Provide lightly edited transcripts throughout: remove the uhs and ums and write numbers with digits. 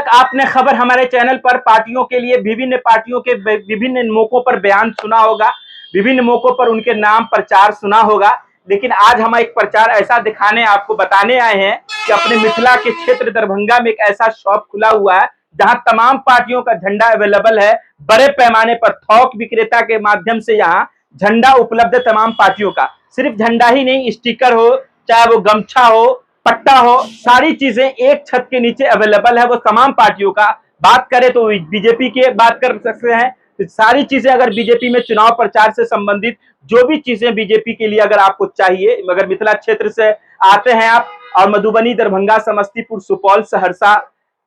आपने खबर हमारे चैनल पर पार्टियों के लिए विभिन्न पार्टियों के विभिन्न मौकों पर बयान सुना होगा, विभिन्न मौकों पर उनके नाम प्रचार सुना होगा। लेकिन आज हम एक प्रचार ऐसा दिखाने आपको बताने आए हैं कि अपने मिथिला के क्षेत्र दरभंगा में एक ऐसा शॉप खुला हुआ है जहां तमाम पार्टियों का झंडा अवेलेबल है। बड़े पैमाने पर थोक विक्रेता के माध्यम से यहाँ झंडा उपलब्ध है तमाम पार्टियों का। सिर्फ झंडा ही नहीं, स्टिकर हो, चाहे वो गमछा हो, पट्टा हो, सारी चीजें एक छत के नीचे अवेलेबल है वो तमाम पार्टियों का। बात करें तो बीजेपी की बात कर सकते हैं, तो सारी चीजें अगर बीजेपी में चुनाव प्रचार से संबंधित जो भी चीजें बीजेपी के लिए अगर आपको चाहिए, मगर मिथिला क्षेत्र से आते हैं आप और मधुबनी, दरभंगा, समस्तीपुर, सुपौल, सहरसा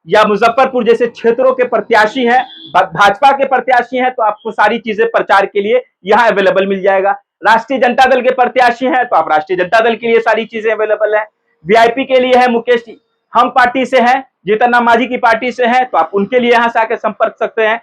या मुजफ्फरपुर जैसे क्षेत्रों के प्रत्याशी हैं, भाजपा के प्रत्याशी हैं, तो आपको सारी चीजें प्रचार के लिए यहाँ अवेलेबल मिल जाएगा। राष्ट्रीय जनता दल के प्रत्याशी हैं तो आप राष्ट्रीय जनता दल के लिए सारी चीजें अवेलेबल है। वीआईपी के लिए है मुकेश जी, हम पार्टी से हैं, जीतन राम मांझी की पार्टी से हैं, तो आप उनके लिए यहाँ से आकर संपर्क सकते हैं।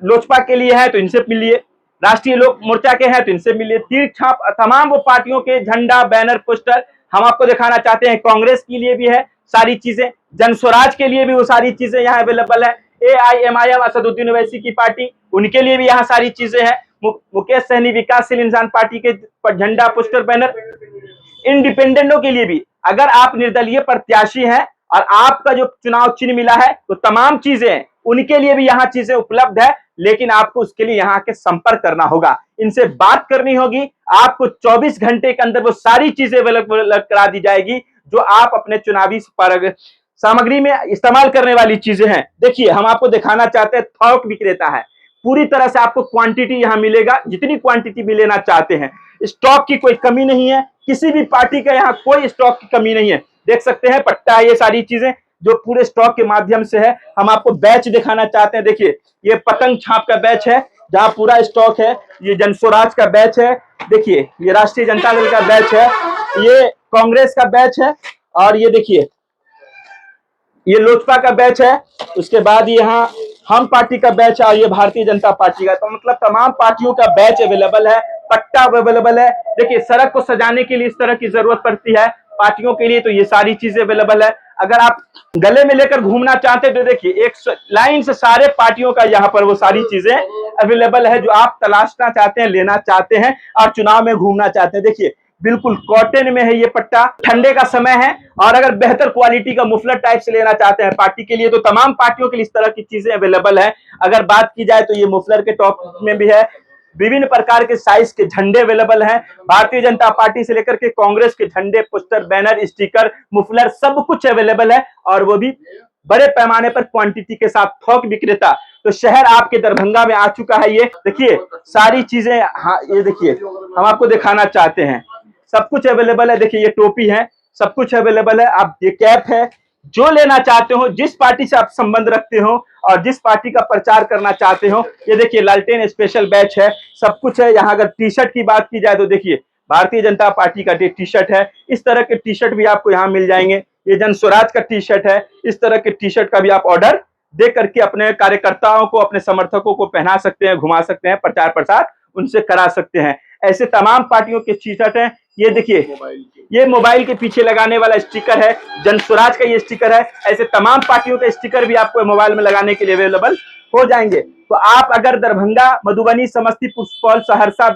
लोजपा के लिए है तो इनसे मिलिए, राष्ट्रीय लोक मोर्चा के हैं तो इनसे मिलिए। तीर छाप तमाम वो पार्टियों के झंडा, बैनर, पोस्टर हम आपको दिखाना चाहते हैं। कांग्रेस के लिए भी है सारी चीजें, जन स्वराज के लिए भी वो सारी चीजें यहाँ अवेलेबल है। AIMIM असदुद्दीन ओवैसी की पार्टी, उनके लिए भी यहाँ सारी चीजें हैं। मुकेश सहनी विकासशील इंसान पार्टी के झंडा, पोस्टर, बैनर, इंडिपेंडेंटों के लिए भी। अगर आप निर्दलीय प्रत्याशी हैं और आपका जो चुनाव चिन्ह मिला है तो तमाम चीजें उनके लिए भी यहाँ चीजें उपलब्ध है, लेकिन आपको उसके लिए यहाँ के संपर्क करना होगा, इनसे बात करनी होगी। आपको 24 घंटे के अंदर वो सारी चीजें अवेलेबल करा दी जाएगी जो आप अपने चुनावी सामग्री में इस्तेमाल करने वाली चीजें हैं। देखिए, हम आपको दिखाना चाहते हैं, थोक विक्रेता है, पूरी तरह से आपको क्वांटिटी यहाँ मिलेगा, जितनी क्वांटिटी भी लेना चाहते हैं। स्टॉक की कोई कमी नहीं है, किसी भी पार्टी का यहाँ कोई स्टॉक की कमी नहीं है। देख सकते हैं पट्टा, ये सारी चीजें जो पूरे स्टॉक के माध्यम से है। हम आपको बैच दिखाना चाहते हैं। देखिए, ये पतंग छाप का बैच है जहां पूरा स्टॉक है। ये जन स्वराज का बैच है, देखिए ये राष्ट्रीय जनता दल का बैच है, ये कांग्रेस का बैच है, और ये देखिए ये लोजपा का बैच है। उसके बाद यहाँ हम पार्टी का बैच है और ये भारतीय जनता पार्टी का। तो मतलब तमाम पार्टियों का बैच अवेलेबल है, पट्टा अवेलेबल है। देखिए, सड़क को सजाने के लिए इस तरह की जरूरत पड़ती है पार्टियों के लिए, तो ये सारी चीजें अवेलेबल है। अगर आप गले में लेकर घूमना चाहते हैं तो देखिए एक लाइन से सारे पार्टियों का यहाँ पर वो सारी चीजें अवेलेबल है जो आप तलाशना चाहते हैं, लेना चाहते हैं और चुनाव में घूमना चाहते हैं। देखिए, बिल्कुल कॉटन में है ये पट्टा, ठंडे का समय है, और अगर बेहतर क्वालिटी का मुफलर टाइप से लेना चाहते हैं पार्टी के लिए तो तमाम पार्टियों के लिए इस तरह की चीजें अवेलेबल है। अगर बात की जाए तो ये मुफलर के टॉप में भी है, विभिन्न प्रकार के साइज के झंडे अवेलेबल हैं। भारतीय जनता पार्टी से लेकर के कांग्रेस के झंडे, पोस्टर, बैनर, स्टिकर, मुफलर सब कुछ अवेलेबल है, और वो भी बड़े पैमाने पर क्वांटिटी के साथ। थोक विक्रेता तो शहर आपके दरभंगा में आ चुका है। ये देखिए सारी चीजें, हाँ ये देखिए हम आपको दिखाना चाहते हैं, सब कुछ अवेलेबल है। देखिए ये टोपी है, सब कुछ अवेलेबल है। आप ये कैप है, जो लेना चाहते हो, जिस पार्टी से आप संबंध रखते हो और जिस पार्टी का प्रचार करना चाहते हो, ये देखिए लालटेन स्पेशल बैच है, सब कुछ है। यहाँ अगर टी शर्ट की बात की जाए तो देखिए भारतीय जनता पार्टी का टी शर्ट है, इस तरह के टी शर्ट भी आपको यहाँ मिल जाएंगे। ये जन स्वराज का टी शर्ट है, इस तरह के टी शर्ट का भी आप ऑर्डर दे करके अपने कार्यकर्ताओं को, अपने समर्थकों को पहना सकते हैं, घुमा सकते हैं, प्रचार प्रसार उनसे करा सकते हैं। ऐसे तमाम पार्टियों के टी शर्ट है। ये देखिए ये मोबाइल के पीछे लगाने वाला स्टिकर है, जन स्वराज का ये स्टिकर है। ऐसे तमाम पार्टियों के स्टिकर भी आपको मोबाइल में लगाने के लिए अवेलेबल हो जाएंगे। तो आप अगर दरभंगा, मधुबनी, समस्तीपुर, सुपौल, सहरसा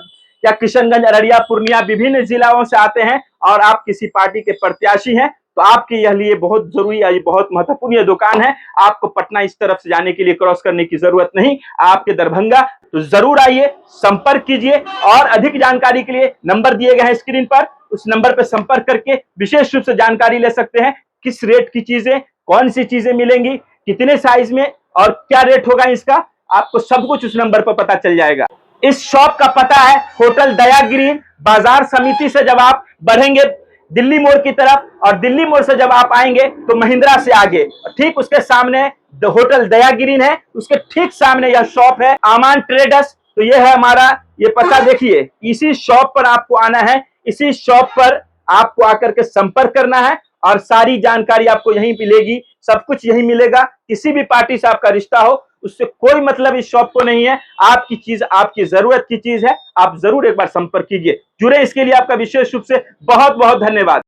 या किशनगंज, अररिया, पूर्णिया विभिन्न जिलाओं से आते हैं और आप किसी पार्टी के प्रत्याशी हैं तो आपके यह लिए बहुत जरूरी है, बहुत महत्वपूर्ण ये दुकान है। आपको पटना इस तरफ से जाने के लिए क्रॉस करने की जरूरत नहीं, आपके दरभंगा तो जरूर आइए, संपर्क कीजिए। और अधिक जानकारी के लिए नंबर दिए गए हैं स्क्रीन पर, उस नंबर पर संपर्क करके विशेष रूप से जानकारी ले सकते हैं। किस रेट की चीजें, कौन सी चीजें मिलेंगी, कितने साइज में और क्या रेट होगा इसका, आपको सब कुछ उस नंबर पर पता चल जाएगा। इस शॉप का पता है होटल दया ग्रीन, बाजार समिति से जब आप बढ़ेंगे दिल्ली मोड़ की तरफ, और दिल्ली मोड़ से जब आप आएंगे तो महिंद्रा से आगे ठीक उसके सामने होटल दया ग्रीन है, उसके ठीक सामने यह शॉप है आमान ट्रेडर्स। तो यह है हमारा ये पता। देखिए इसी शॉप पर आपको आना है, इसी शॉप पर आपको आकर के संपर्क करना है और सारी जानकारी आपको यहीं मिलेगी, सब कुछ यहीं मिलेगा। किसी भी पार्टी से आपका रिश्ता हो उससे कोई मतलब इस शॉप को नहीं है, आपकी चीज आपकी जरूरत की चीज है, आप जरूर एक बार संपर्क कीजिए। जुड़े इसके लिए आपका विशेष रूप से बहुत बहुत धन्यवाद।